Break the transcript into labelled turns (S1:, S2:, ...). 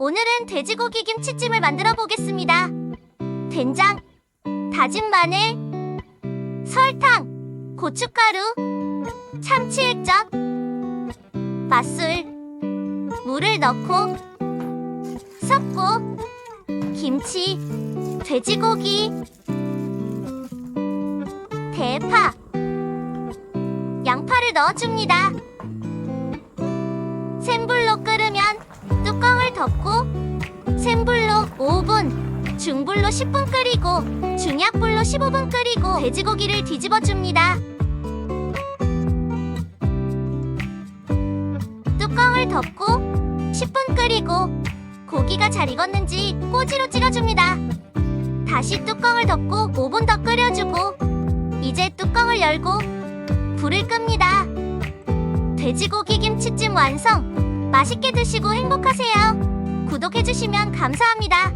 S1: 오늘은 돼지고기 김치찜을 만들어 보겠습니다. 된장, 다진 마늘, 설탕, 고춧가루, 참치 액젓, 맛술, 물을 넣고 섞고 김치, 돼지고기, 대파, 양파를 넣어줍니다. 센 불로 끓으면 뚜껑을 덮고 센 불로 5분, 중불로 10분 끓이고 중약불로 15분 끓이고 돼지고기를 뒤집어줍니다. 뚜껑을 덮고 10분 끓이고 고기가 잘 익었는지 꼬지로 찍어줍니다. 다시 뚜껑을 덮고 5분 더 끓여주고 이제 뚜껑을 열고 불을 끕니다. 돼지고기 김치찜 완성! 맛있게 드시고 행복하세요. 구독해주시면 감사합니다.